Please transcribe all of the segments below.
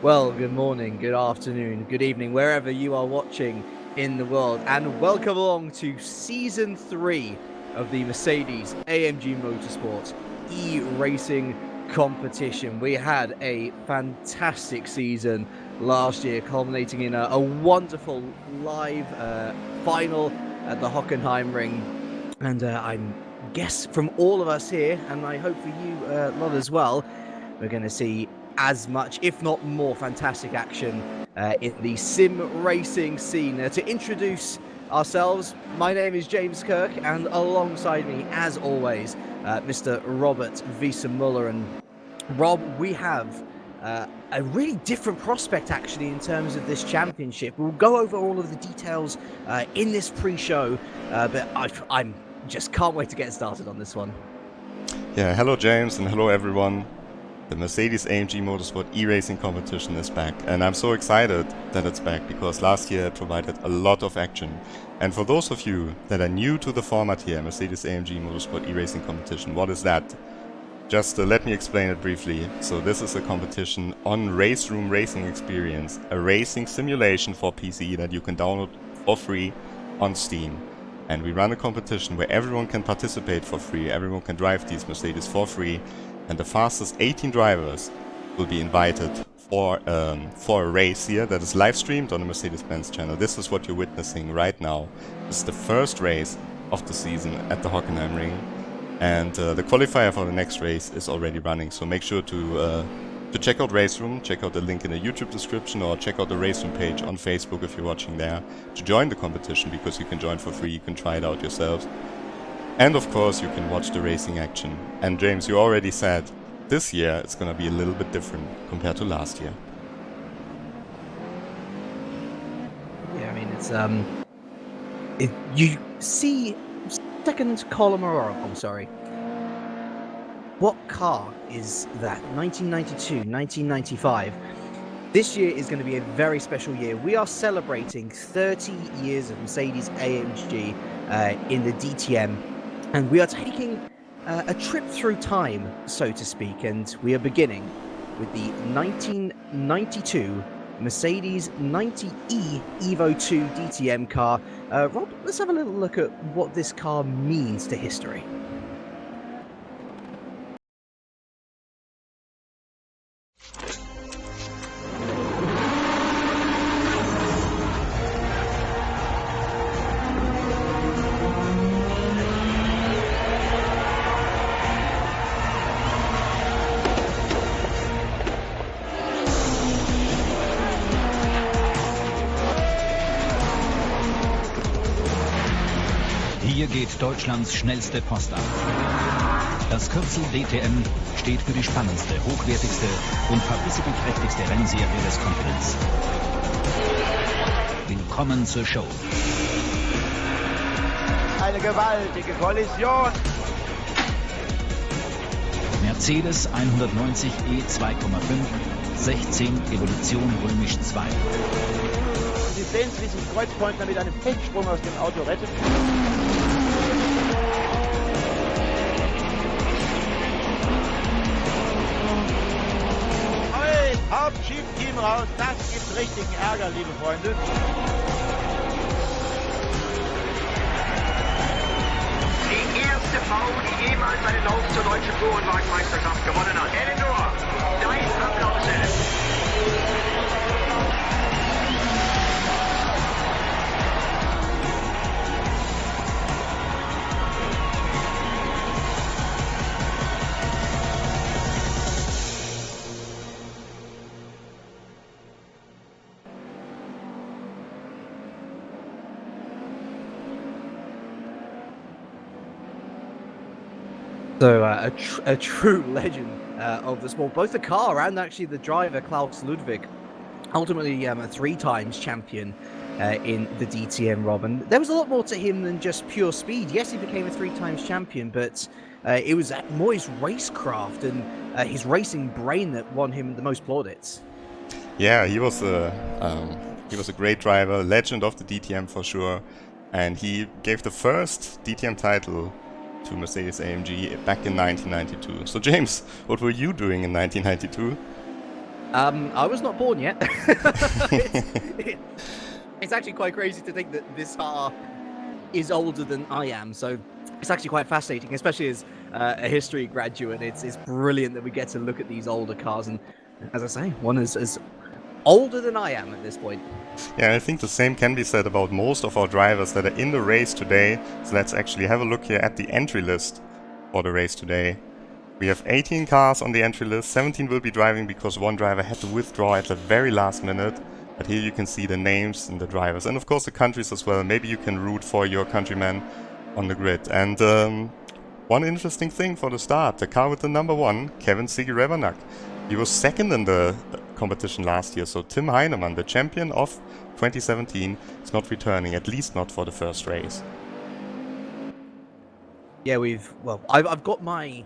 Well, good morning, good afternoon, good evening, wherever you are watching in the world, and welcome along to Season 3 of the Mercedes-AMG Motorsport eRacing competition. We had a fantastic season last year, culminating in a wonderful live final at the Hockenheimring, and I guess from all of us here, and I hope for you lot as well, we're going to see as much, if not more, fantastic action in the sim racing scene. To introduce ourselves, my name is James Kirk, and alongside me, as always, Mr. Robert Wiesenmuller. And Rob, we have a really different prospect, actually, in terms of this championship. We'll go over all of the details in this pre-show, but I'm just can't wait to get started on this one. Yeah, hello James, and hello everyone. The Mercedes-AMG Motorsport eRacing competition is back, and I'm so excited that it's back because last year it provided a lot of action. And for those of you that are new to the format here, Mercedes-AMG Motorsport eRacing competition, what is that? Just let me explain it briefly. So this is a competition on RaceRoom racing experience, a racing simulation for PC that you can download for free on Steam. And we run a competition where everyone can participate for free, everyone can drive these Mercedes for free. And the fastest 18 drivers will be invited for a race here that is live streamed on the Mercedes-Benz channel. This is what you're witnessing right now. This is the first race of the season at the Hockenheimring, and the qualifier for the next race is already running. So make sure to check out RaceRoom, check out the link in the YouTube description, or check out the RaceRoom page on Facebook if you're watching there to join the competition, because you can join for free. You can try it out yourselves. And of course you can watch the racing action. And James, you already said this year it's gonna be a little bit different compared to last year. Yeah, I mean, it's you see second column or I'm sorry. What car is that? 1992, 1995. This year is going to be a very special year. We are celebrating 30 years of Mercedes-AMG in the DTM. And we are taking a trip through time, so to speak, and we are beginning with the 1992 Mercedes 90E Evo 2 DTM car. Rob, let's have a little look at what this car means to history. Hier geht Deutschlands schnellste Post ab. Das Kürzel DTM steht für die spannendste, hochwertigste und publicity-trächtigste Rennserie des Kontinents. Willkommen zur Show. Eine gewaltige Kollision. Mercedes 190 E 2,5, 16 Evolution römisch 2. Sie sehen es, wie sich Kreuzpointner mit einem Fechtsprung aus dem Auto rettet. Hey, Hauptschiff-Team raus, das gibt richtigen Ärger, liebe Freunde. Die erste Frau, die jemals einen Lauf zur deutschen Tourenwagenmeisterschaft gewonnen hat. Eleanor, dein Applaus. So a true legend of the sport, both the car and actually the driver, Klaus Ludwig, ultimately a 3 times champion in the DTM, Rob. And there was a lot more to him than just pure speed. Yes, he became a 3 times champion, but it was more his racecraft and his racing brain that won him the most plaudits. Yeah, he was a great driver, legend of the DTM for sure, and he gave the first DTM title to Mercedes-AMG back in 1992. So James, what were you doing in 1992? I was not born yet. It's actually quite crazy to think that this car is older than I am, so it's actually quite fascinating, especially as a history graduate. It's brilliant that we get to look at these older cars, and as I say, one is as older than I am at this point. Yeah, I think the same can be said about most of our drivers that are in the race today. So let's actually have a look here at the entry list for the race today. We have 18 cars on the entry list, 17 will be driving because one driver had to withdraw at the very last minute. But here you can see the names and the drivers, and of course the countries as well. Maybe you can root for your countryman on the grid. And one interesting thing for the start, the car with the number 1, Kevin Siggy-Revernak. He was second in the competition last year, so Tim Hyneman, the champion of 2017, is not returning, at least not for the first race. Yeah, I've got my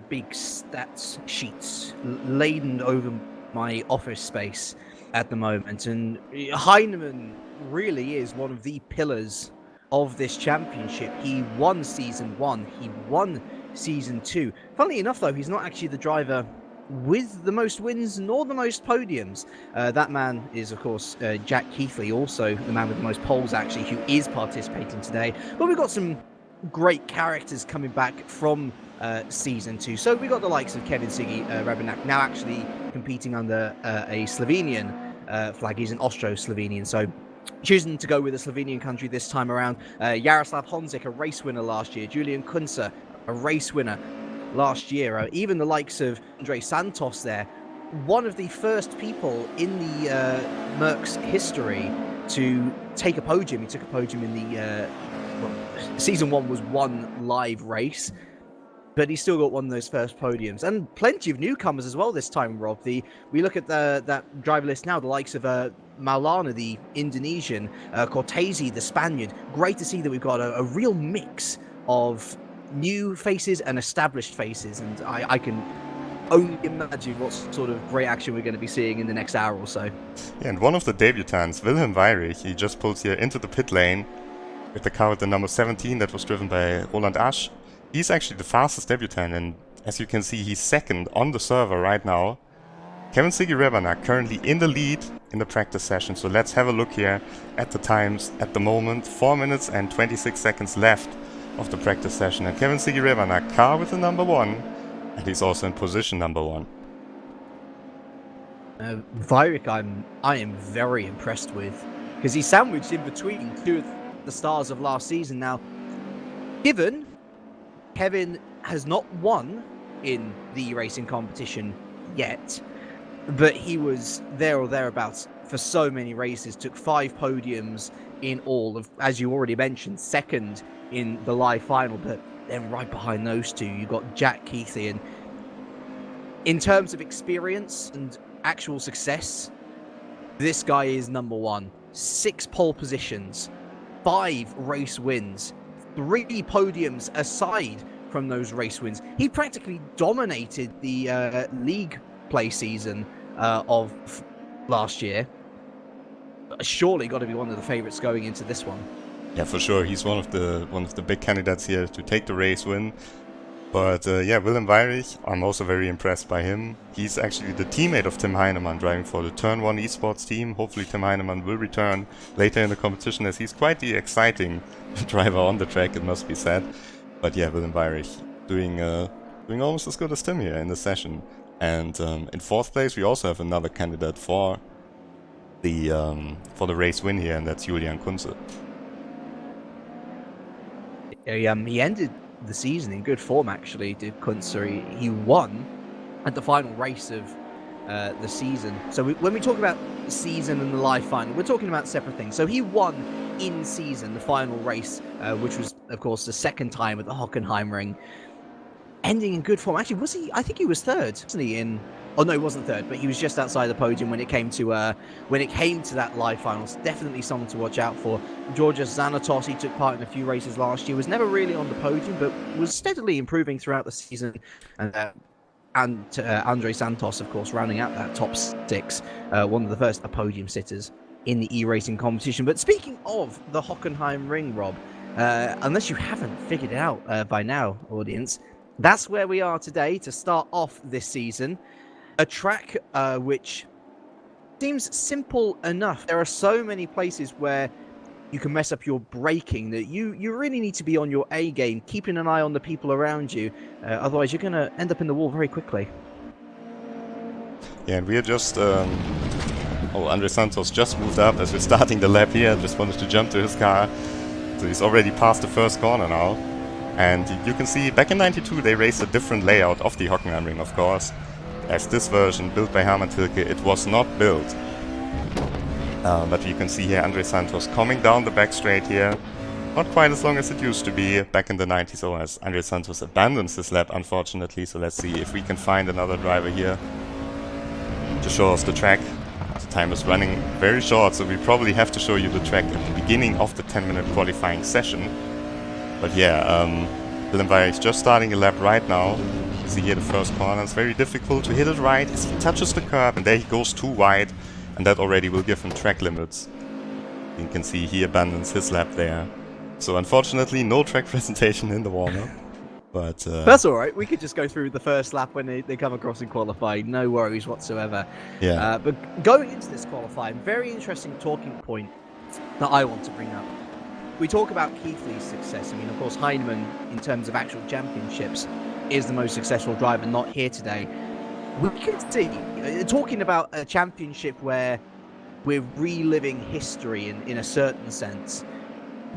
big stats sheets laden over my office space at the moment, and Hyneman really is one of the pillars of this championship. He won season 1, he won season 2. Funnily enough, though, he's not actually the driver with the most wins nor the most podiums. That man is, of course, Jack Keithley, also the man with the most poles, actually, who is participating today. But we've got some great characters coming back from season 2. So we got the likes of Kevin Siggy-Revernak, now actually competing under a Slovenian flag. He's an Austro-Slovenian, so choosing to go with a Slovenian country this time around. Jaroslav Honzik, a race winner last year. Julian Konzern, a race winner last year. Even the likes of Andre Santos there, one of the first people in the Mercs history to take a podium. He took a podium in the season 1 was one live race, but he still got one of those first podiums. And plenty of newcomers as well this time, Rob. We look at that driver list now, the likes of Maulana, the Indonesian, Cortese, the Spaniard. Great to see that we've got a real mix of new faces and established faces, and I can only imagine what sort of great action we're going to be seeing in the next hour or so. Yeah, and one of the debutants, Wilhelm Weyrich, he just pulls here into the pit lane with the car with the number 17 that was driven by Roland Asch. He's actually the fastest debutant, and as you can see, he's second on the server right now. Kevin Siggy-Revernak currently in the lead in the practice session, so let's have a look here at the times at the moment. 4 minutes and 26 seconds left of the practice session, and Kevin Siggy-Revernak, car with the number 1, and he's also in position number 1. Weyrich, I am very impressed with, because he's sandwiched in between two of the stars of last season. Now, given Kevin has not won in the eRacing competition yet, but he was there or thereabouts for so many races, took 5 podiums in all, of, as you already mentioned, second in the live final, but then right behind those two, you've got Jack Keithley. And in terms of experience and actual success, this guy is number 1. 6 pole positions, 5 race wins, 3 podiums aside from those race wins. He practically dominated the league play season of last year. Surely got to be one of the favorites going into this one. Yeah, for sure. He's one of the big candidates here to take the race win. But yeah, Wilhelm Weyrich, I'm also very impressed by him. He's actually the teammate of Tim Hyneman, driving for the Turn 1 esports team. Hopefully Tim Hyneman will return later in the competition, as he's quite the exciting driver on the track, it must be said. But yeah, Wilhelm Weyrich doing almost as good as Tim here in the session. And in 4th place we also have another candidate for the race win here, and that's Julian Konzern. He ended the season in good form, actually, did Konzern. He won at the final race of the season. So when we talk about the season and the live final, we're talking about separate things. So he won in season the final race, which was, of course, the second time at the Hockenheimring, ending in good form. Actually, was he? I think he was third, wasn't he? Oh no, he wasn't third, but he was just outside the podium when it came to that live finals. Definitely someone to watch out for. Georgios Zanatos, he took part in a few races last year, was never really on the podium, but was steadily improving throughout the season. And Andre Santos, of course, rounding out that top 6, one of the first podium sitters in the eRacing competition. But speaking of the Hockenheimring, Rob, unless you haven't figured it out by now, audience, that's where we are today to start off this season. A track which seems simple enough. There are so many places where you can mess up your braking that you really need to be on your A game, keeping an eye on the people around you. Otherwise, you're going to end up in the wall very quickly. Yeah, and we are just... Andre Santos just moved up as we're starting the lap here. Just wanted to jump to his car. So he's already past the first corner now. And you can see, back in '92 they raced a different layout of the Hockenheimring, of course. As this version, built by Hermann Tilke, it was not built. But you can see here Andre Santos coming down the back straight here. Not quite as long as it used to be back in the 90s, so as Andre Santos abandons this lap, unfortunately. So let's see if we can find another driver here to show us the track. The time is running very short, so we probably have to show you the track at the beginning of the 10-minute qualifying session. But yeah, Willem Weyer is just starting a lap right now. You see here the first corner. It's very difficult to hit it right as he touches the curb, and there he goes too wide, and that already will give him track limits. You can see he abandons his lap there. So unfortunately, no track presentation in the warm-up. But that's all right. We could just go through the first lap when they come across in qualifying. No worries whatsoever. yeah, But going into this qualifying, very interesting talking point that I want to bring up. We talk about Keithley's success. I mean, of course, Hyneman, in terms of actual championships, is the most successful driver, not here today. We can see, talking about a championship where we're reliving history in a certain sense,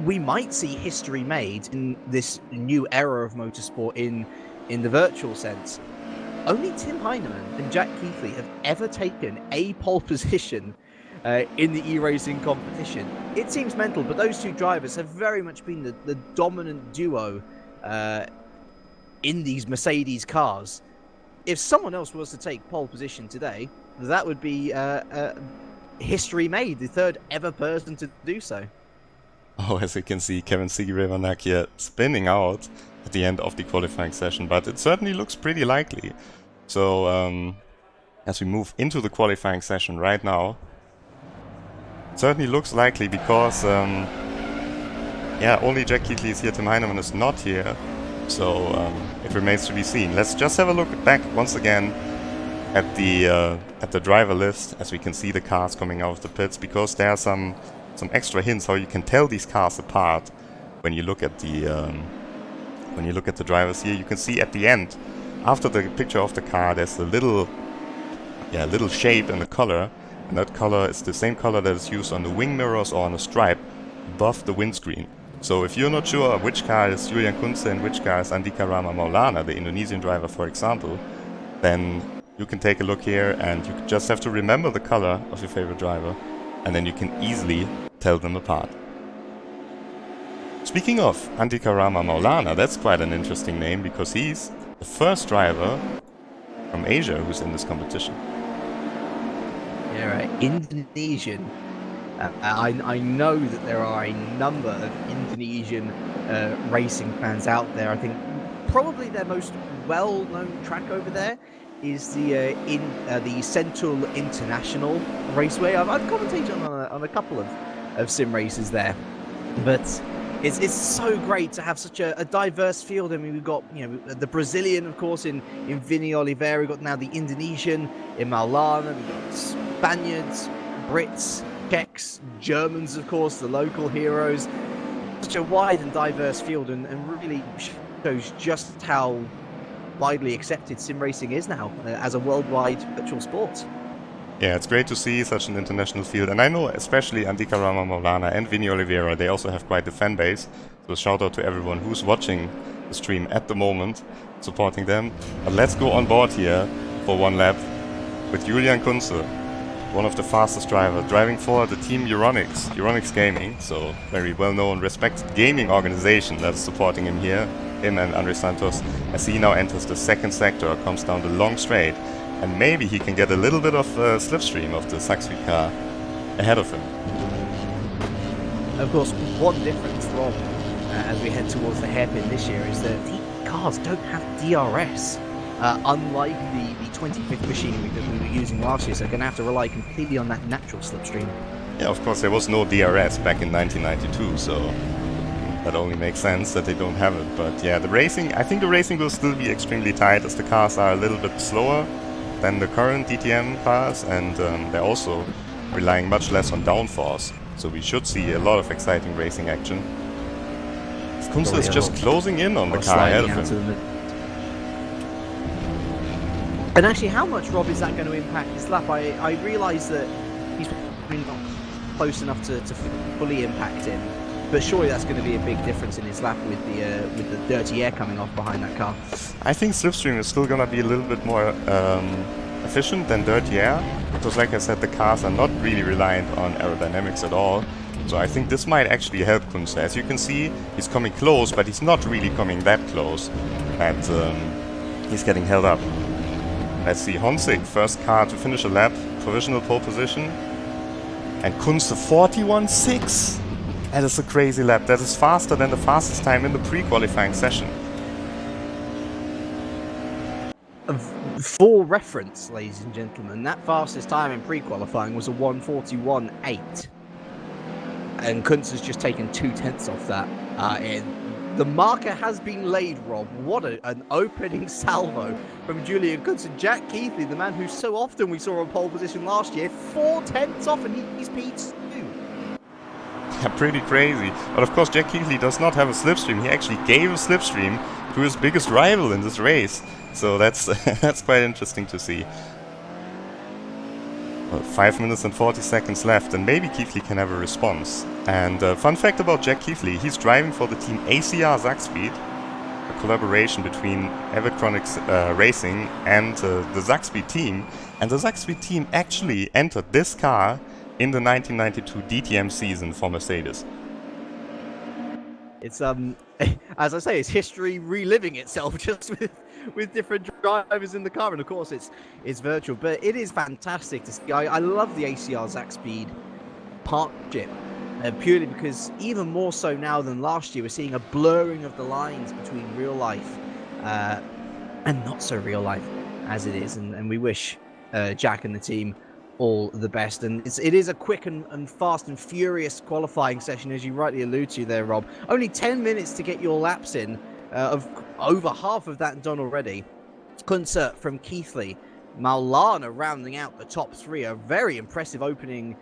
we might see history made in this new era of motorsport in the virtual sense. Only Tim Hyneman and Jack Keithley have ever taken a pole position in the eRacing competition. It seems mental, but those two drivers have very much been the dominant duo in these Mercedes cars. If someone else was to take pole position today, that would be history made, the third ever person to do so. oh, as you can see, Kevin Sigirivanak here spinning out at the end of the qualifying session, but it certainly looks pretty likely. So, as we move into the qualifying session right now, it certainly looks likely because, yeah, only Jack Keithley is here, Tim Hyneman is not here, so it remains to be seen. Let's just have a look back once again at the driver list, as we can see the cars coming out of the pits, because there are some extra hints how you can tell these cars apart when you look at the drivers here. You can see at the end, after the picture of the car, there's a little shape in the color, and that color is the same color that is used on the wing mirrors or on a stripe above the windscreen. So if you're not sure which car is Julian Konzern and which car is Andika Rama Maulana, the Indonesian driver, for example, then you can take a look here and you just have to remember the color of your favorite driver, and then you can easily tell them apart. Speaking of Andika Rama Maulana, that's quite an interesting name because he's the first driver from Asia who's in this competition. Yeah, right. Indonesian. I know that there are a number of Indonesian racing fans out there. I think probably their most well-known track over there is the Sentul International Raceway. I've commentated on a couple of sim races there, but it's so great to have such a diverse field. I mean, we've got the Brazilian, of course, in Vini Oliveira. We've got now the Indonesian in Maulana. We've got Spaniards, Brits, Czechs, Germans, of course, the local heroes. Such a wide and diverse field, and really shows just how widely accepted sim racing is now as a worldwide virtual sport. Yeah, it's great to see such an international field, and I know especially Andika Rama Maulana and Vini Oliveira, they also have quite a fan base, so shout out to everyone who's watching the stream at the moment, supporting them. But let's go on board here for one lap with Julian Konzern, one of the fastest drivers, driving for the team Euronics Gaming, so very well-known, respected gaming organization that is supporting him here, him and Andre Santos, as he now enters the second sector, comes down the long straight, and maybe he can get a little bit of slipstream of the Saxby car ahead of him. Of course, one difference from as we head towards the hairpin this year is that the cars don't have DRS. Unlike the 25th machinery that we were using last year, so they're going to have to rely completely on that natural slipstream. Yeah, of course, there was no DRS back in 1992, so that only makes sense that they don't have it. But yeah, I think the racing will still be extremely tight as the cars are a little bit slower. than the current DTM cars, and they're also relying much less on downforce. So we should see a lot of exciting racing action. Kunze is just closing in on the car ahead of him. And actually, how much, Rob, is that going to impact his lap? I realise that he's probably not close enough to fully impact him, but surely that's going to be a big difference in his lap with the dirty air coming off behind that car. I think slipstream is still going to be a little bit more efficient than dirty air, because like I said, the cars are not really reliant on aerodynamics at all. So I think this might actually help Kunze. As you can see, he's coming close, but he's not really coming that close, and he's getting held up. Let's see, Honzig, first car to finish a lap, provisional pole position. And Kunze 41.6. That is a crazy lap. That is faster than the fastest time in the pre-qualifying session. For reference, ladies and gentlemen, that fastest time in pre-qualifying was a 1:41.8. And Kunze's just taken 0.2 off that. The marker has been laid, Rob. What an opening salvo from Julian Konzern. Jack Keithley, the man who so often we saw on pole position last year, 0.4 off, and he's P2. Yeah, pretty crazy. But of course, Jack Keithley does not have a slipstream. He actually gave a slipstream to his biggest rival in this race. So that's that's quite interesting to see. Well, 5 minutes and 40 seconds left, and maybe Keithley can have a response. And fun fact about Jack Keithley, he's driving for the team ACR Zakspeed, a collaboration between Evertronics Racing and the Zakspeed team. And the Zakspeed team actually entered this car in the 1992 DTM season for Mercedes. It's as I say, it's history reliving itself just with different drivers in the car, and of course it's virtual, but it is fantastic to see. I love the ACR Zakspeed partnership, purely because even more so now than last year, we're seeing a blurring of the lines between real life and not so real life as it is, and we wish Jack and the team all the best. And it is a quick and fast and furious qualifying session, as you rightly allude to there, Rob. Only 10 minutes to get your laps in, of over half of that done already. Kunze from Keithley, Maulana rounding out the top three. A very impressive opening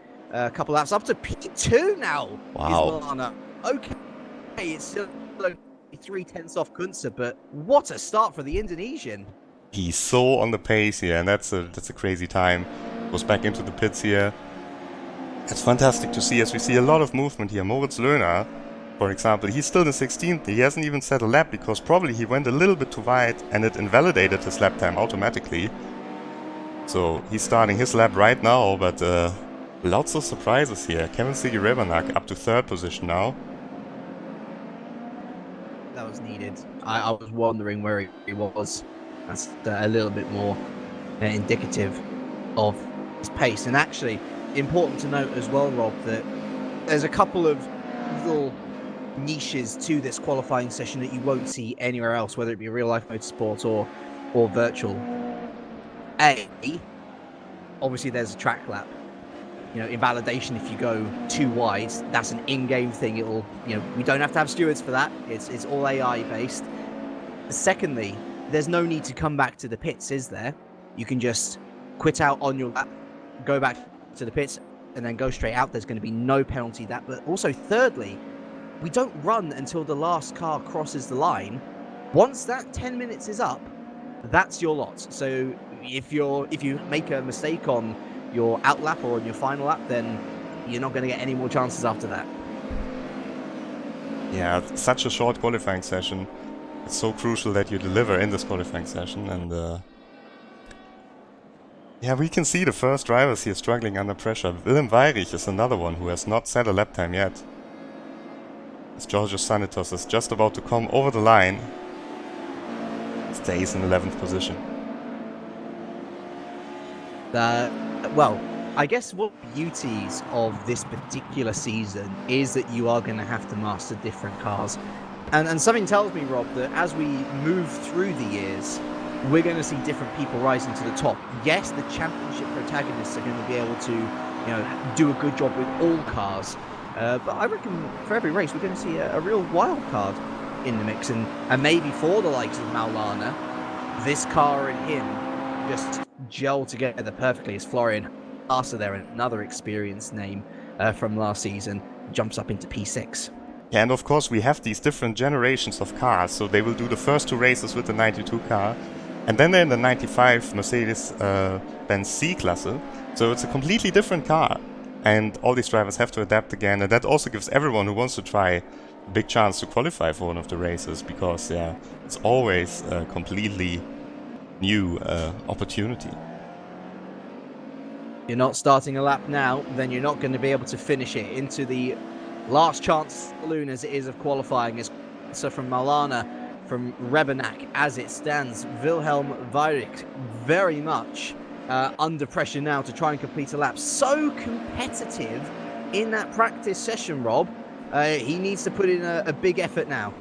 couple laps, up to P2 now. Wow. Is Maulana. Okay, it's still 0.3 off Kunze, but what a start for the Indonesian. He's so on the pace here, and that's a crazy time. Goes back into the pits here. It's fantastic to see, as we see a lot of movement here. Moritz Löhner, for example, he's still in 16th. He hasn't even set a lap because probably he went a little bit too wide and it invalidated his lap time automatically. So he's starting his lap right now, but lots of surprises here. Kevin Sigi-Rebanak up to 3rd position now. That was needed. I was wondering where he was. That's a little bit more indicative of his pace. And actually, important to note as well, Rob, that there's a couple of little niches to this qualifying session that you won't see anywhere else, whether it be real life motorsport or virtual. Obviously there's a track lap. You know, invalidation if you go too wide, that's an in-game thing. It'll, you know, we don't have to have stewards for that. It's all AI based. Secondly, there's no need to come back to the pits, is there? You can just quit out on your lap, go back to the pits, and then go straight out. There's going to be no penalty that. But also, thirdly, we don't run until the last car crosses the line. Once that 10 minutes is up, that's your lot. So if you make a mistake on your out lap or on your final lap, then you're not going to get any more chances after that. Yeah, such a short qualifying session. It's so crucial that you deliver in this qualifying session, and yeah, we can see the first drivers here struggling under pressure. Willem Weyrich is another one who has not set a lap time yet. As Georgios Sanitos is just about to come over the line, stays in 11th position. Well, I guess what beauties of this particular season is that you are going to have to master different cars. And something tells me, Rob, that as we move through the years, we're going to see different people rising to the top. Yes, the championship protagonists are going to be able to, you know, do a good job with all cars. But I reckon for every race, we're going to see a real wild card in the mix. And maybe for the likes of Maulana, this car and him just gel together perfectly as Florian Haase there, another experienced name from last season, jumps up into P6. Yeah, and of course we have these different generations of cars, so they will do the first 2 races with the 92 car, and then they're in the 95 Mercedes-Benz C-Klasse, so it's a completely different car, and all these drivers have to adapt again, and that also gives everyone who wants to try a big chance to qualify for one of the races, because yeah, it's always a completely new opportunity. You're not starting a lap now, then you're not going to be able to finish it into the last chance saloon as it is of qualifying. So from Maulana, from Rebenak, as it stands, Wilhelm Weyrich very much under pressure now to try and complete a lap. So competitive in that practice session, Rob. He needs to put in a big effort now.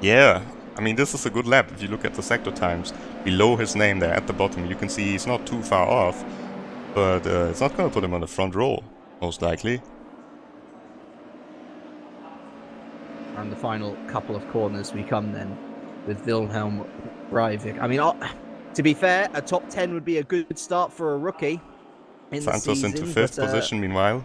Yeah, I mean, this is a good lap. If you look at the sector times below his name there at the bottom, you can see he's not too far off, but it's not going to put him on the front row, most likely. And the final couple of corners we come then with Wilhelm Weyrich. I mean, to be fair, a top 10 would be a good start for a rookie in Santos the season, into 5th position meanwhile.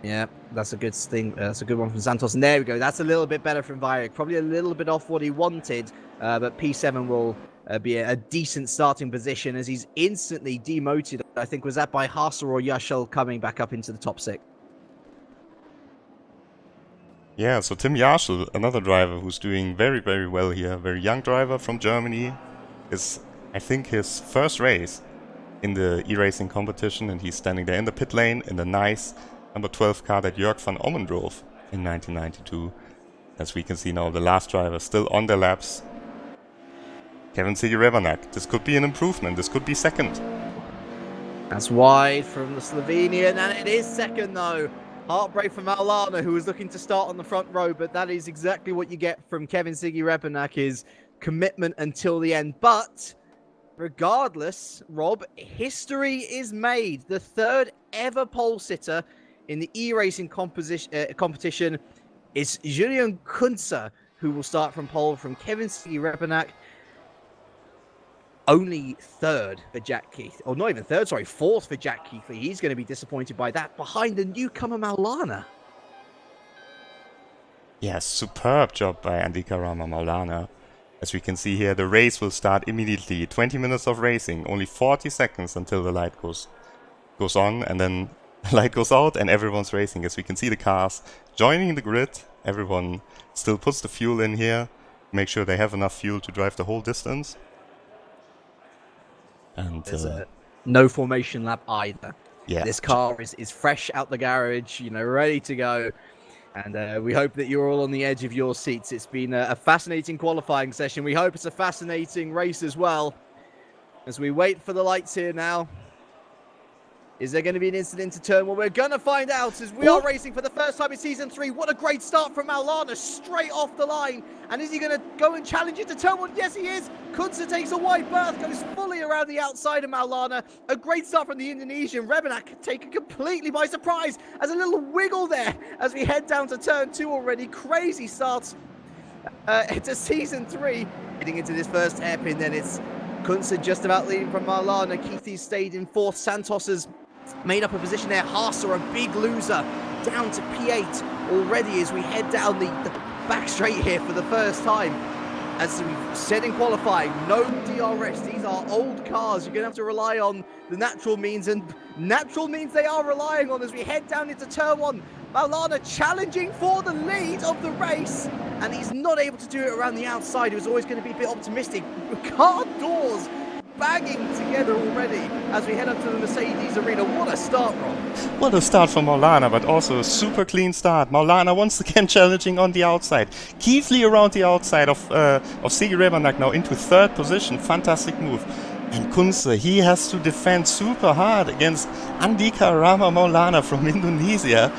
Yeah, that's a good thing. That's a good one from Santos. And there we go. That's a little bit better from Weyrich. Probably a little bit off what he wanted, but P7 will be a decent starting position as he's instantly demoted. I think, was that by Haase or Yashel coming back up into the top 6? Yeah, so Tim Yarschel, another driver who's doing very, very well here. Very young driver from Germany. Is, I think, his first race in the eRacing competition, and he's standing there in the pit lane in the nice number 12 car that Jörg van Ommen drove in 1992. As we can see now, the last driver still on their laps. Kevin Sigi-Rebernak. This could be an improvement. This could be second. That's wide from the Slovenian, and it is second though. Heartbreak for Maulana, who was looking to start on the front row, but that is exactly what you get from Kevin Sigi-Rebernak, is commitment until the end. But regardless, Rob, history is made. The 3rd ever pole sitter in the eRacing competition is Julian Konzern, who will start from pole from Kevin Sigi-Rebernak. Only 3rd for Jack Keith, or not even 3rd, sorry, 4th for Jack Keithley. He's going to be disappointed by that, behind the newcomer Maulana. Yes, superb job by Andika Rama Maulana. As we can see here, the race will start immediately. 20 minutes of racing, only 40 seconds until the light goes on, and then the light goes out and everyone's racing. As we can see the cars joining the grid, everyone still puts the fuel in here, make sure they have enough fuel to drive the whole distance. And there's no formation lap either. Yeah. This car is fresh out the garage, you know, ready to go. And we hope that you're all on the edge of your seats. It's been a fascinating qualifying session. We hope it's a fascinating race as well. As we wait for the lights here now. Is there going to be an incident to turn? Well, we're going to find out as we are racing for the first time in Season 3. What a great start from Maulana, straight off the line. And is he going to go and challenge it to turn 1? Yes, he is. Konzern takes a wide berth, goes fully around the outside of Maulana. A great start from the Indonesian. Rebenak taken completely by surprise as a little wiggle there as we head down to turn 2 already. Crazy starts to Season 3. Heading into this first hairpin, then it's Konzern just about leading from Maulana. Keithy stayed in 4th. Santos has made up a position there. Haase, a big loser, down to P8 already as we head down the back straight here for the first time. As we've said in qualifying, no DRS. These are old cars. You're going to have to rely on the natural means, and natural means they are relying on as we head down into turn 1. Maulana challenging for the lead of the race, and he's not able to do it around the outside. He was always going to be a bit optimistic. Car doors banging together already as we head up to the Mercedes arena. What a start, Rob. What a start for Maulana, but also a super clean start. Maulana once again challenging on the outside. Keithley around the outside of Sigi-Rebernak now into 3rd position. Fantastic move. And Konzern, he has to defend super hard against Andika Rama Maulana from Indonesia.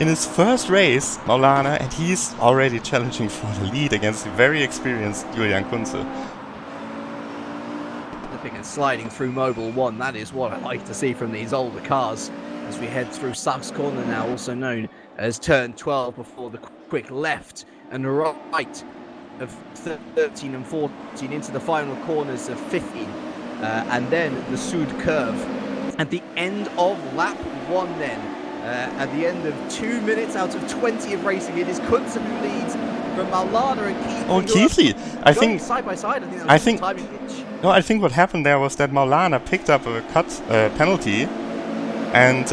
In his first race, Maulana, and he's already challenging for the lead against the very experienced Julian Konzern. And sliding through Mobile 1, that is what I like to see from these older cars as we head through Sachs Corner now, also known as turn 12, before the quick left and right of 13 and 14 into the final corners of 15, and then the Sud curve. At the end of lap 1 then, at the end of 2 minutes out of 20 of racing, it is Konzern who leads from Maulana and Keithley. Oh, Keithley! I think side by side. I think that was a timing pitch. No, I think what happened there was that Maulana picked up a cut penalty, and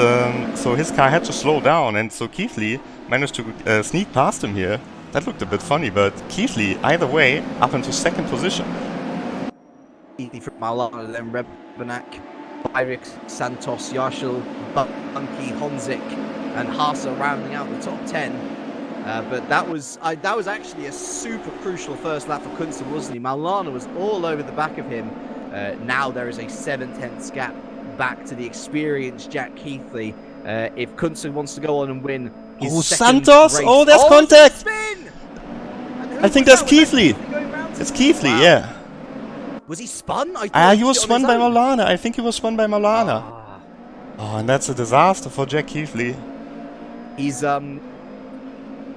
so his car had to slow down, and so Keithley managed to sneak past him here. That looked a bit funny, but Keithley, either way, up into second position. Keithley from Maulana, then Rebenak, Eirik, Santos, Yarshel, Bunky, Honzik, and Haase rounding out the top 10. But that was actually a super crucial first lap for Konzern, wasn't he? Maulana was all over the back of him. Now there is a 7/10 gap back to the experienced Jack Keithley. If Konzern wants to go on and win his second Santos! race. Oh, there's contact! Spin! I think that's Keithley. It's Keithley, Wow. yeah. Was he spun? He was spun by Maulana. I think he was spun by Maulana. Oh, and that's a disaster for Jack Keithley. He's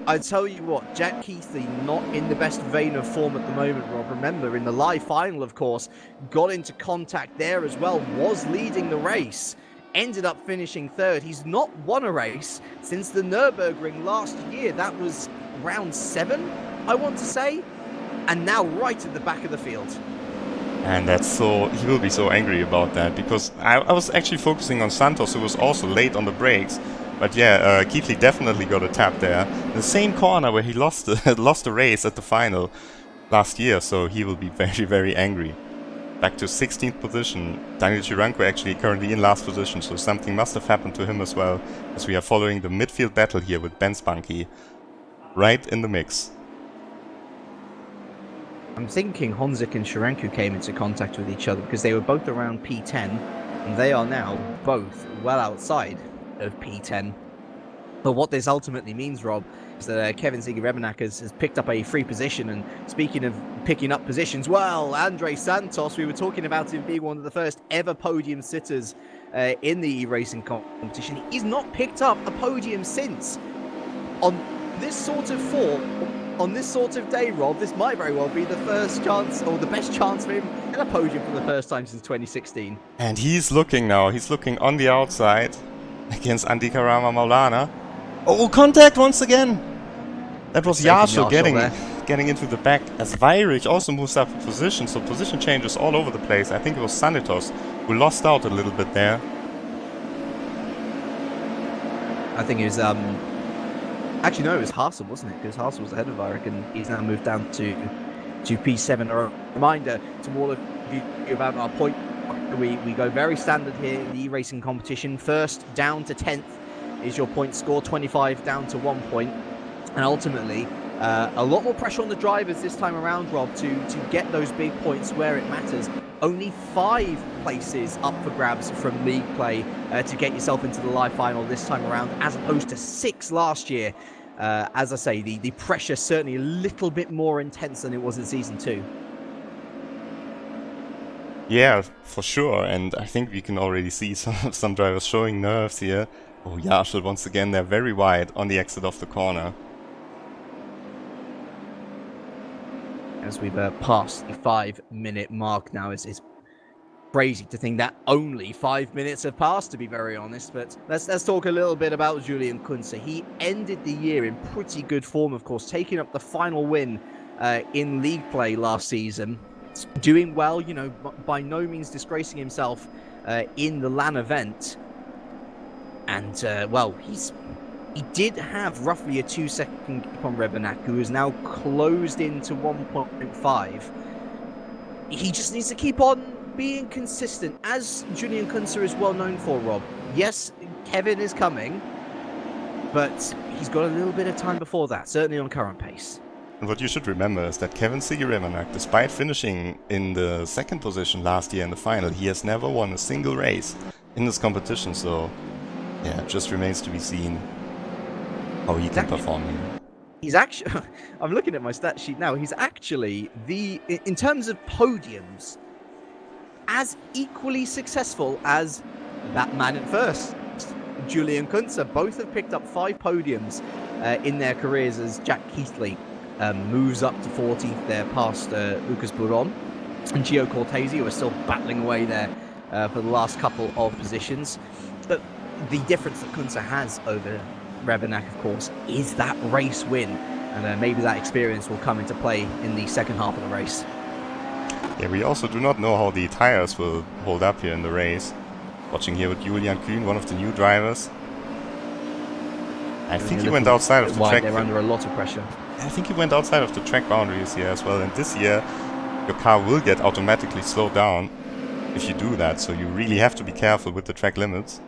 I tell you what, Jack Keithley not in the best vein of form at the moment, Rob. Remember, in the live final, of course, got into contact there as well, was leading the race, ended up finishing third. He's not won a race since the Nürburgring last year. That was round 7, I want to say, and now right at the back of the field. And he will be so angry about that, because I was actually focusing on Santos, who was also late on the brakes. But yeah, Keithley definitely got a tap there. The same corner where he lost the race at the final last year, so he will be very, very angry. Back to 16th position. Daniel Chiranko actually currently in last position, so something must have happened to him as well, as we are following the midfield battle here with Benz Bunky right in the mix. I'm thinking Honzik and Chiranko came into contact with each other because they were both around P10, and they are now both well outside of P10. But what this ultimately means, Rob, is that Kevin Ziege-Rebenak has picked up a free position. And speaking of picking up positions, well, Andre Santos, we were talking about him being one of the first ever podium sitters in the eRacing competition. He's not picked up a podium since. On this sort of form, on this sort of day, Rob, this might very well be the first chance, or the best chance for him at a podium for the first time since 2016. And he's looking on the outside against Andika Rama Maulana. Oh, contact once again! That was Yarshel getting into the back, as Weirich also moves up a position, so position changes all over the place. I think it was Santos who lost out a little bit there. I think it was, actually no, it was Haase, wasn't it? Because Haase was ahead of Weirich, and he's now moved down to P7. A reminder to all of you about our point. We go very standard here in the eRacing competition. First down to 10th is your point score, 25 down to 1 point. And ultimately, a lot more pressure on the drivers this time around, Rob, to get those big points where it matters. Only 5 places up for grabs from league play to get yourself into the live final this time around, as opposed to 6 last year. As I say, the pressure certainly a little bit more intense than it was in Season 2. Yeah, for sure, and I think we can already see some drivers showing nerves here. Oh, Yarshel once again, they're very wide on the exit of the corner. As we've passed the 5-minute mark now, it's crazy to think that only 5 minutes have passed, to be very honest. But let's talk a little bit about Julian Konzern. He ended the year in pretty good form, of course, taking up the final win in league play last season. Doing well, you know, by no means disgracing himself in the LAN event. And, well, he did have roughly a 2-second gap on Rebenak, who is now closed into 1.5. He just needs to keep on being consistent, as Julian Konzern is well known for, Rob. Yes, Kevin is coming, but he's got a little bit of time before that, certainly on current pace. And what you should remember is that Kevin Ziege-Rebenak, despite finishing in the 2nd position last year in the final, he has never won a single race in this competition, so yeah, it just remains to be seen how he can perform here. He's actually, I'm looking at my stat sheet now, he's actually, in terms of podiums, as equally successful as that man at first, Julian Konzern. Both have picked up 5 podiums in their careers as Jack Keithley. moves up to 14th there past Lucas Buron and Gio Cortese, who are still battling away there for the last couple of positions. But the difference that Konzern has over Rebenak, of course, is that race win. And maybe that experience will come into play in the second half of the race. Yeah, we also do not know how the tires will hold up here in the race. Watching here with Julian Konzern, one of the new drivers. I think he went outside of the track. They're under a lot of pressure. I think he went outside of the track boundaries here as well. And this year, your car will get automatically slowed down if you do that. So you really have to be careful with the track limits.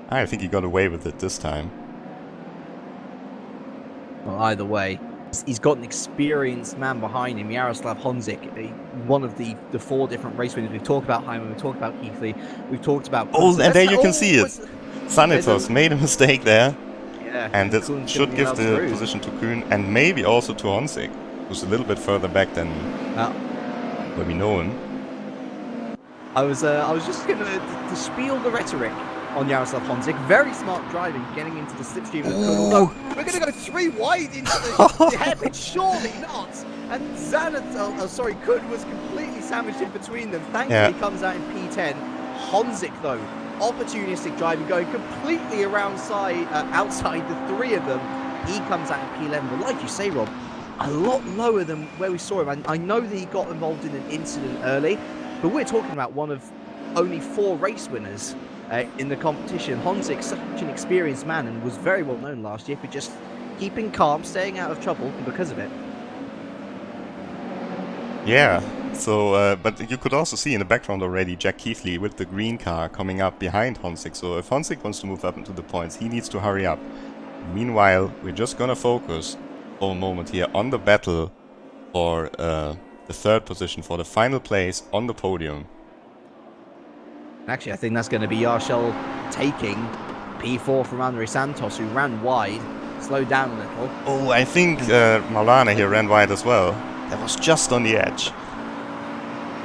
I think he got away with it this time. Well, either way, he's got an experienced man behind him, Jaroslav Honzik, one of the 4 different race winners. We've talked about Hyneman, we've talked about Keithley, we've talked about... Oh, and there you can see it. Sanitos made a mistake there. Yeah, and it should give the position to Kuhn and maybe also to Honzik, who's a little bit further back than where we know him. I was just going to spiel the rhetoric on Jaroslav Honzik. Very smart driving, getting into the slipstream of Kuhn. Although we're going to go 3 wide into the hairpin, surely not. And Kuhn was completely sandwiched in between them. Thankfully, he comes out in P10. Honzik, though, opportunistic driving, going completely outside the 3 of them. He comes out in P11. But like you say, Rob, a lot lower than where we saw him. I know that he got involved in an incident early, but we're talking about one of only 4 race winners in the competition. Honzik, such an experienced man, and was very well known last year for just keeping calm, staying out of trouble because of it. Yeah, so, but you could also see in the background already Jack Keithley with the green car coming up behind Honzik. So if Honzik wants to move up into the points, he needs to hurry up. Meanwhile, we're just gonna focus for a moment here on the battle for the 3rd position, for the final place on the podium. Actually, I think that's going to be Yarshel taking P4 from Andre Santos, who ran wide, slowed down a little. Oh, I think Maulana here ran wide as well. That was just on the edge.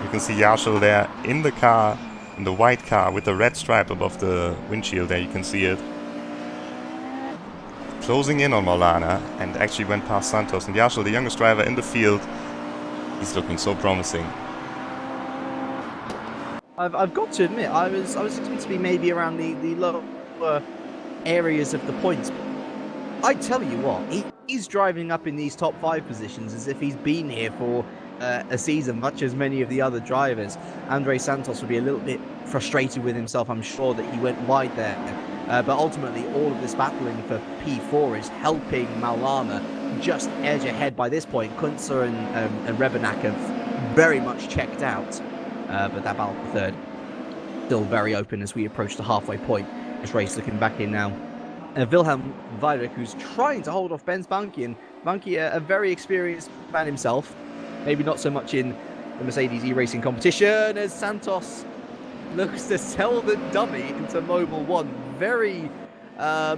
You can see Yarshel there in the car, in the white car with the red stripe above the windshield there, you can see it. Closing in on Maulana and actually went past Santos. And Yarshel, the youngest driver in the field, he's looking so promising. I've got to admit, I was expecting to be maybe around the lower areas of the points. I tell you what, he's driving up in these top 5 positions as if he's been here for a season, much as many of the other drivers. Andre Santos would be a little bit frustrated with himself, I'm sure, that he went wide there. But ultimately, all of this battling for P4 is helping Maulana just edge ahead by this point. Konzern and Rebenak have very much checked out. But that battle for 3rd still very open as we approach the halfway point. This race looking back in now. Wilhelm Weidrich, who's trying to hold off Ben's Bunky, and Bunky, a very experienced man himself. Maybe not so much in the Mercedes eRacing competition, as Santos looks to sell the dummy into Mobile 1. Very, I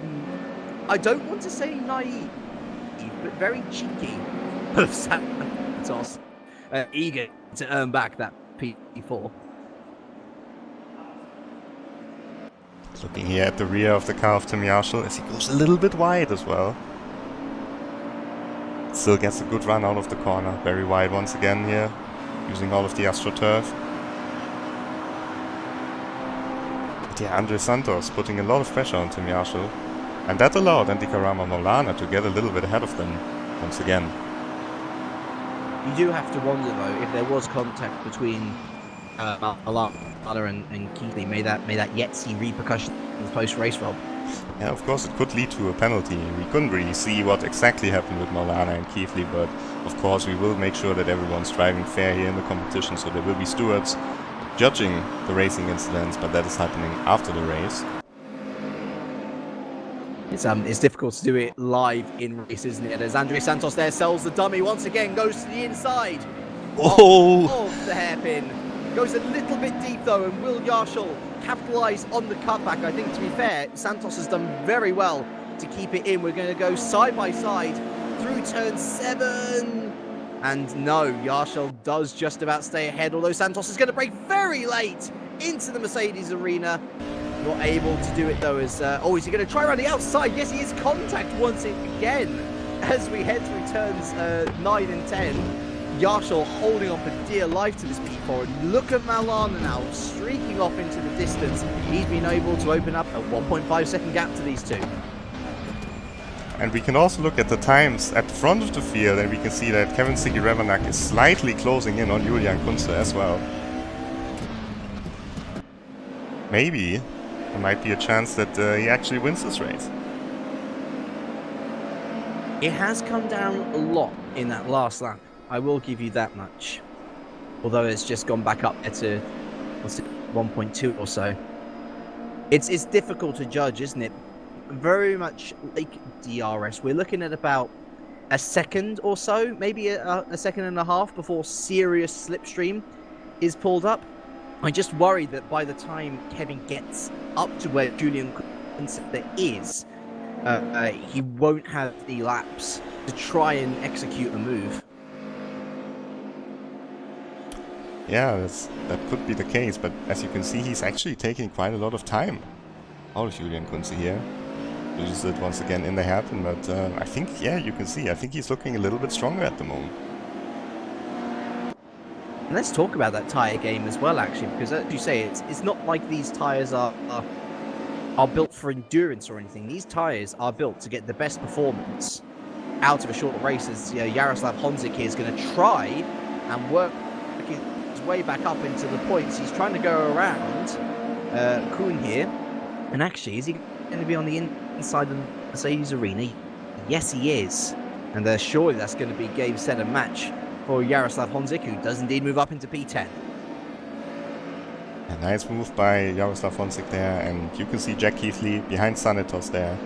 don't want to say naive, but very cheeky of Santos. Eager to earn back that P4. Looking here at the rear of the car of Tim Yarshel as he goes a little bit wide as well. Still gets a good run out of the corner. Very wide once again here, using all of the AstroTurf. But yeah, Andre Santos putting a lot of pressure on Tim Yarshel. And that allowed Antikarama Maulana to get a little bit ahead of them once again. You do have to wonder, though, if there was contact between Maulana and Keithley, may that yet see repercussions post-race, Rob? Yeah, of course it could lead to a penalty. We couldn't really see what exactly happened with Maulana and Keithley, but of course we will make sure that everyone's driving fair here in the competition, so there will be stewards judging the racing incidents, but that is happening after the race. It's difficult to do it live in race, isn't it? As Andre Santos there sells the dummy once again, goes to the inside. Oh! Of the hairpin. Goes a little bit deep though, and will Yarshel capitalise on the cutback? I think, to be fair, Santos has done very well to keep it in. We're going to go side by side through turn 7. And no, Yarshel does just about stay ahead, although Santos is going to brake very late into the Mercedes arena. Not able to do it though, as is he going to try around the outside? Yes, he is. Contact once again. as we head through turns 9 and 10, Yarshall holding on for dear life to this P4. And look at Malana now, streaking off into the distance. He's been able to open up a 1.5 second gap to these two. And we can also look at the times at the front of the field, and we can see that Kevin Sigi-Revanak is slightly closing in on Julian Konzern as well. Maybe there might be a chance that he actually wins this race. It has come down a lot in that last lap. I will give you that much. Although it's just gone back up to, what's it, 1.2 or so. It's difficult to judge, isn't it? Very much like DRS. We're looking at about a second or so, maybe a second and a half before serious slipstream is pulled up. I just worry that by the time Kevin gets up to where Julian Konzern is, he won't have the laps to try and execute a move. Yeah, that could be the case, but as you can see, he's actually taking quite a lot of time out of Julian Konzern here. Loses it once again in the hairpin, but I think, yeah, you can see, I think he's looking a little bit stronger at the moment. And let's talk about that tyre game as well, actually, because as you say, it's not like these tyres are built for endurance or anything. These tyres are built to get the best performance out of a short race, as Jaroslav Honzik here is going to try and work his way back up into the points. He's trying to go around Kuhn here, and actually, is he going to be on the inside of the Mercedes arena? Yes, he is. And surely that's going to be game, set, and match for Jaroslav Honzik, who does indeed move up into P10. A nice move by Jaroslav Honzik there, and you can see Jack Keithley behind Sanitos there.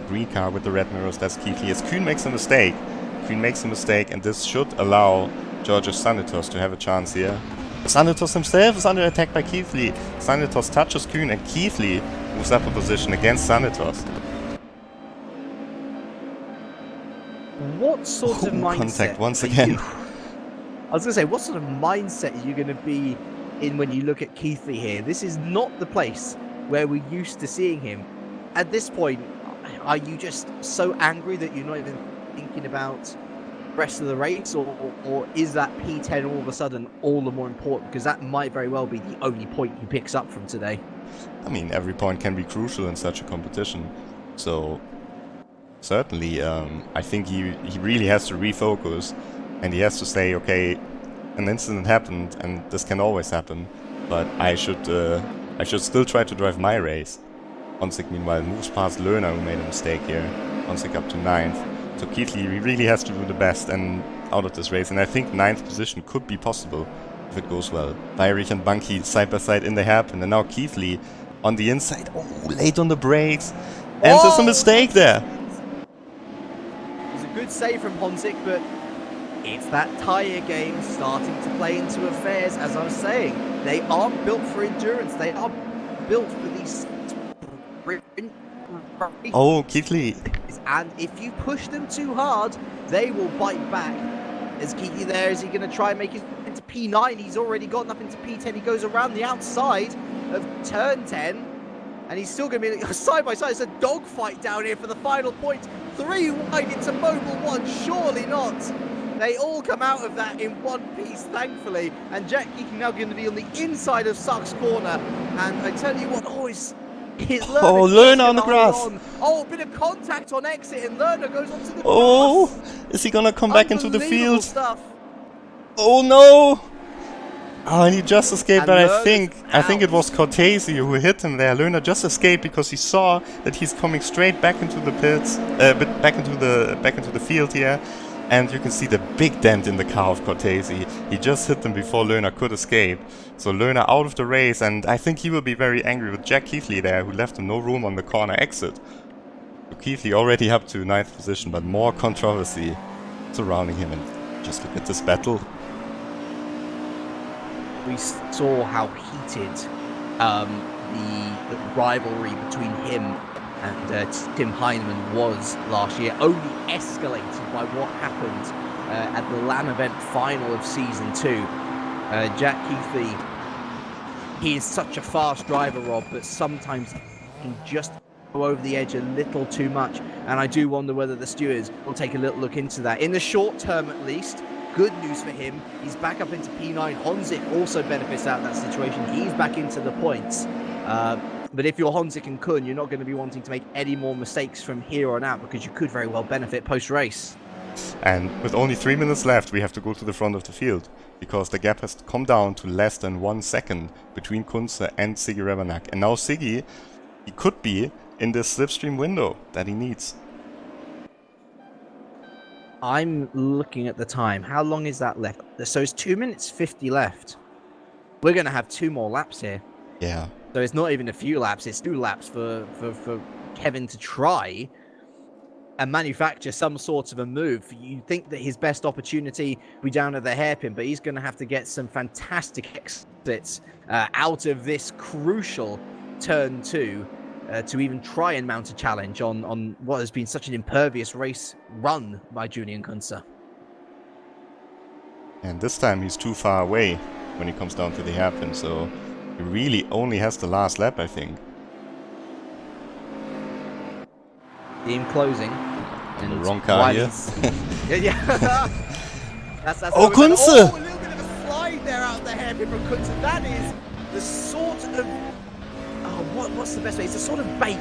Green car with the red mirrors, that's Keithley. As Kuhn makes a mistake, and this should allow Georgios Sanitos to have a chance here. Sanitos himself is under attack by Keithley. Sanitos touches Kuhn, and Keithley moves up a position against Sanitos. What sort of mindset? Contact once again. I was going to say, what sort of mindset are you going to be in when you look at Keithley here? This is not the place where we're used to seeing him. At this point, are you just so angry that you're not even thinking about the rest of the race, or is that P10 all of a sudden all the more important? Because that might very well be the only point he picks up from today. I mean, every point can be crucial in such a competition. So, certainly, I think he really has to refocus, and he has to say, okay, an incident happened, and this can always happen, but I should still try to drive my race. Honzik, meanwhile, moves past Lerner, who made a mistake here. Honzik up to 9th. So Keithley really has to do the best and out of this race, and I think 9th position could be possible if it goes well. Bayerich and Bunky side by side in the hairpin, and now Keithley on the inside. Oh, late on the brakes. And there's a mistake there. It was a good save from Honzik, but it's that tyre game starting to play into affairs. As I was saying, they aren't built for endurance. They are built for these sprint. Oh, Keithley. And if you push them too hard, they will bite back. Is Keithley there? Is he going to try and make it into P9? He's already gotten up into P10. He goes around the outside of turn 10. And he's still going to be side by side. It's a dogfight down here for the final point. 3 wide into Mobile 1. Surely not. They all come out of that in one piece, thankfully. And Jack Keating now going to be on the inside of Suck's corner. And I tell you what, Lerner on the grass. Oh, a bit of contact on exit, and Lerner goes onto the grass. Oh, is he gonna come back into the field? Stuff. Oh no! Oh, and he just escaped, but I think it was out. Cortese who hit him there. Lerner just escaped because he saw that he's coming straight back into the pits, back into the field here. And you can see the big dent in the car of Cortese. He just hit them before Lerner could escape. So Lerner out of the race, and I think he will be very angry with Jack Keithley there, who left him no room on the corner exit. So Keithley already up to 9th position, but more controversy surrounding him. And just look at this battle. We saw how heated the rivalry between him and Tim Hyneman was last year, only escalated by what happened at the LAN event final of Season 2. Jack Keithley, he is such a fast driver, Rob, but sometimes he can just over the edge a little too much, and I do wonder whether the stewards will take a little look into that. In the short term, at least, good news for him. He's back up into P9. Honzik also benefits out of that situation. He's back into the points. But if you're Honzik and Kun, you're not going to be wanting to make any more mistakes from here on out, because you could very well benefit post-race. And with only 3 minutes left, we have to go to the front of the field, because the gap has come down to less than 1 second between Kunze and Siggy Rebernak. And now Siggy, he could be in this slipstream window that he needs. I'm looking at the time. How long is that left? So it's 2 minutes 50 left. We're going to have 2 more laps here. Yeah. So it's not even a few laps. It's 2 laps for Kevin to try and manufacture some sort of a move. You think that his best opportunity will be down at the hairpin, but he's going to have to get some fantastic exits out of this crucial turn 2 to even try and mount a challenge on what has been such an impervious race run by Julian Konzern. And this time he's too far away when he comes down to the hairpin, so he really only has the last lap, I think. Team closing. And the wrong car here. Yeah. that's oh, Kunze! Oh, a little bit of a slide there out the hairpin from Kunze. That is the sort of... what's the best way? It's the sort of bait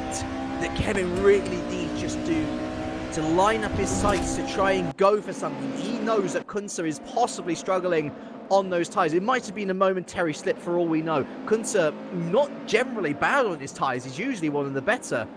that Kevin really needs just to line up his sights to try and go for something. He knows that Kunze is possibly struggling on those tyres. It might have been a momentary slip for all we know. Kunze, not generally bad on his tyres. He's usually one of the better.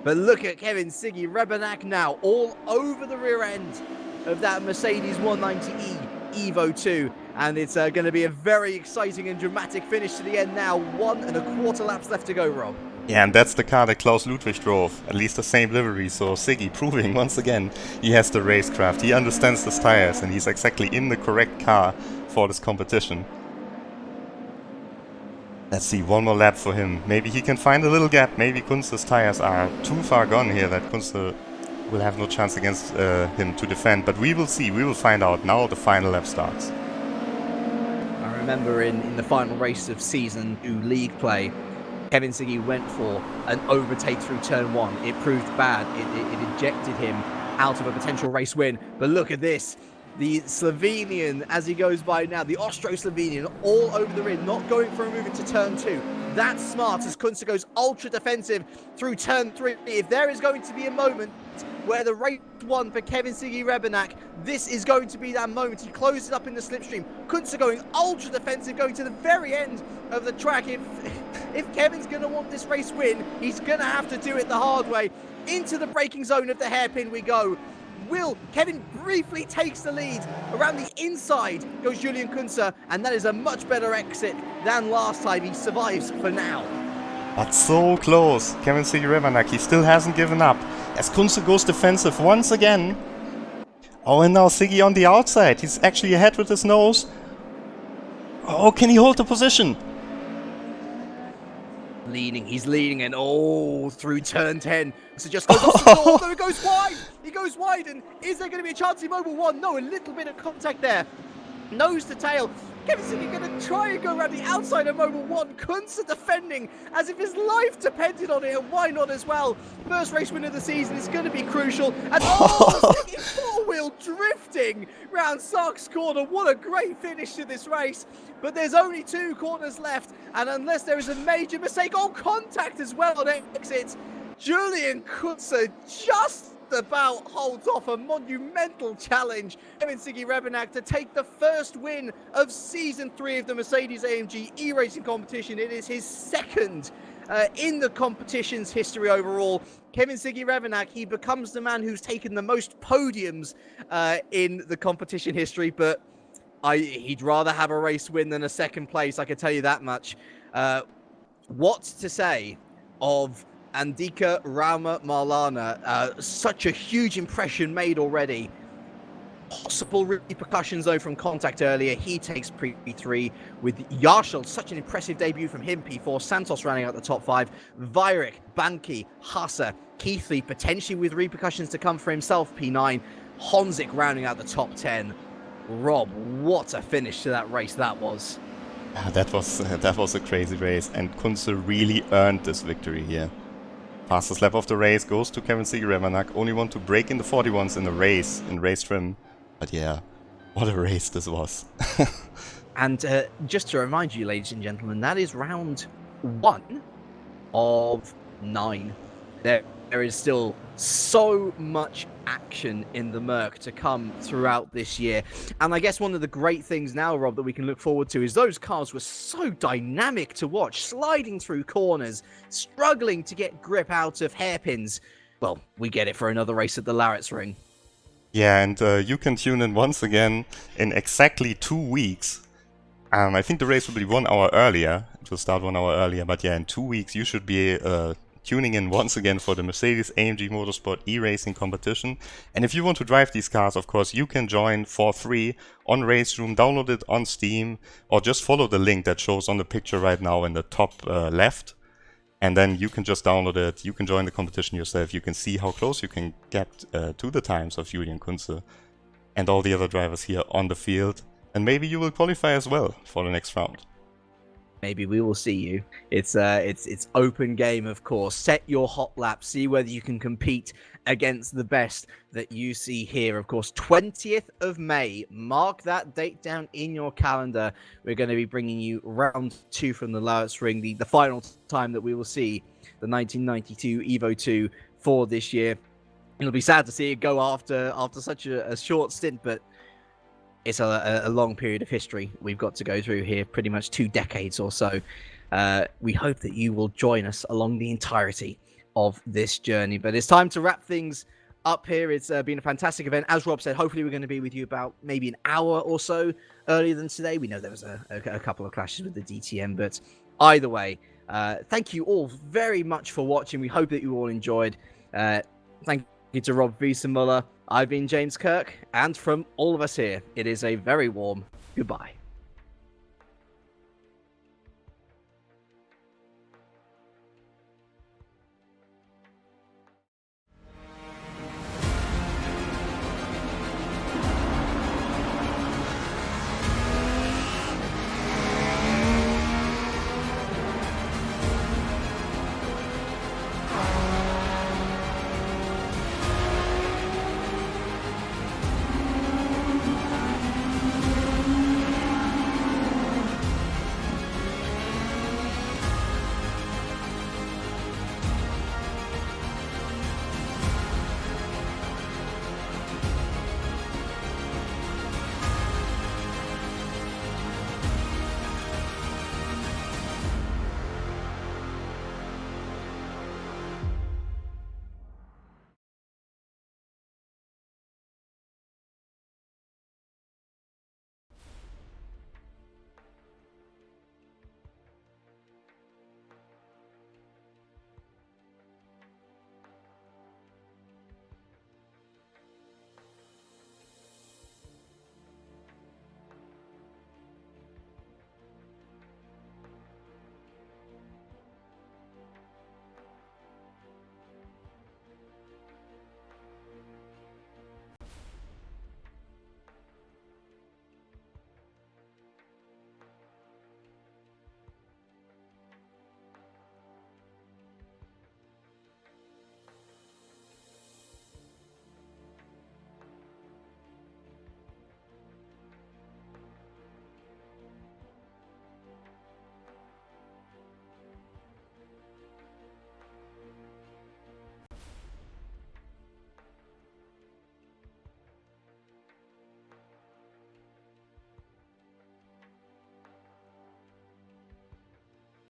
But look at Kevin Siggy Rebernak now, all over the rear end of that Mercedes 190E Evo 2. And it's going to be a very exciting and dramatic finish to the end now. 1 1/4 laps left to go, Rob. Yeah, and that's the car that Klaus Ludwig drove. At least the same livery. So Siggy proving once again he has the racecraft. He understands his tires and he's exactly in the correct car for this competition. Let's see, 1 more lap for him. Maybe he can find a little gap. Maybe Kunze's tires are too far gone here that Kunze will have no chance against him to defend. But we will see. We will find out. Now the final lap starts. I remember in the final race of Season 2 league play, Kevin Siggy went for an overtake through turn 1. It proved bad. It ejected him out of a potential race win. But look at this. The Slovenian, as he goes by now, the Austro-Slovenian, all over the rim, not going for a move into turn 2. That's smart as Kunze goes ultra defensive through turn 3. If there is going to be a moment where the race won for Kevin Siggy Rebernak, this is going to be that moment. He closes up in the slipstream. Kunze going ultra defensive, going to the very end of the track. If Kevin's going to want this race win, he's going to have to do it the hard way. Into the braking zone of the hairpin we go. Kevin briefly takes the lead. Around the inside goes Julian Konzern, and that is a much better exit than last time. He survives for now. But so close. Kevin Siggy Rebernak, he still hasn't given up. As Kunze goes defensive once again. Oh, and now Siggy on the outside. He's actually ahead with his nose. Oh, can he hold the position? He's leading, and through turn 10. So just goes off the door, it goes wide. He goes wide, and is there going to be a chance in Mobil 1? No, a little bit of contact there. Nose to tail. Kevin Siggy going to try and go around the outside of Mobil 1. Kunze defending as if his life depended on it, and why not as well? First race win of the season is going to be crucial. And Siggy four-wheel drifting round Sark's corner. What a great finish to this race. But there's only 2 corners left, and unless there is a major mistake, contact as well on exit, Julian Konzern just about holds off a monumental challenge. Kevin Siggy Rebernak to take the first win of Season 3 of the Mercedes-AMG eRacing competition. It is his second in the competition's history overall. Kevin Siggy Rebernak, he becomes the man who's taken the most podiums in the competition history, but he'd rather have a race win than a second place, I can tell you that much. What to say of Andika Rama Marlana? Such a huge impression made already. Possible repercussions though from contact earlier. He takes P3 with Yarshall. Such an impressive debut from him, P4. Santos rounding out the top 5. Vajric, Banki, Hassa, Keithley potentially with repercussions to come for himself, P9. Honzik rounding out the top 10. Rob, what a finish to that race that was. That was a crazy race, and Kunze really earned this victory here. Fastest lap of the race goes to Kevin Seeger-Remarnak, only one to break in the 41s in the race, in RaceRoom. But yeah, what a race this was. And just to remind you, ladies and gentlemen, that is round 1 of 9. There is still so much action in the Merc to come throughout this year. And I guess one of the great things now, Rob, that we can look forward to is those cars were so dynamic to watch, sliding through corners, struggling to get grip out of hairpins. Well, we get it for another race at the RaceRoom. Yeah, and you can tune in once again in exactly 2 weeks. I think the race will be 1 hour earlier. It will start 1 hour earlier, but yeah, in 2 weeks you should be tuning in once again for the Mercedes-AMG Motorsport eRacing competition. And if you want to drive these cars, of course, you can join for free on RaceRoom, download it on Steam, or just follow the link that shows on the picture right now in the top left. And then you can just download it, you can join the competition yourself, you can see how close you can get to the times of Julian Konzern and all the other drivers here on the field. And maybe you will qualify as well for the next round. Maybe we will see you. It's open game, of course. Set your hot lap. See whether you can compete against the best that you see here. Of course, 20th of May. Mark that date down in your calendar. We're going to be bringing you round 2 from the RaceRoom, the final time that we will see the 1992 Evo 2 for this year. It'll be sad to see it go after such a short stint, but it's a long period of history we've got to go through here, pretty much 2 decades or so. We hope that you will join us along the entirety of this journey. But it's time to wrap things up here. It's been a fantastic event. As Rob said, hopefully we're going to be with you about maybe an hour or so earlier than today. We know there was a couple of clashes with the DTM, but either way, thank you all very much for watching. We hope that you all enjoyed. Thank you to Rob Wiesenmuller. I've been James Kirk, and from all of us here, it is a very warm goodbye.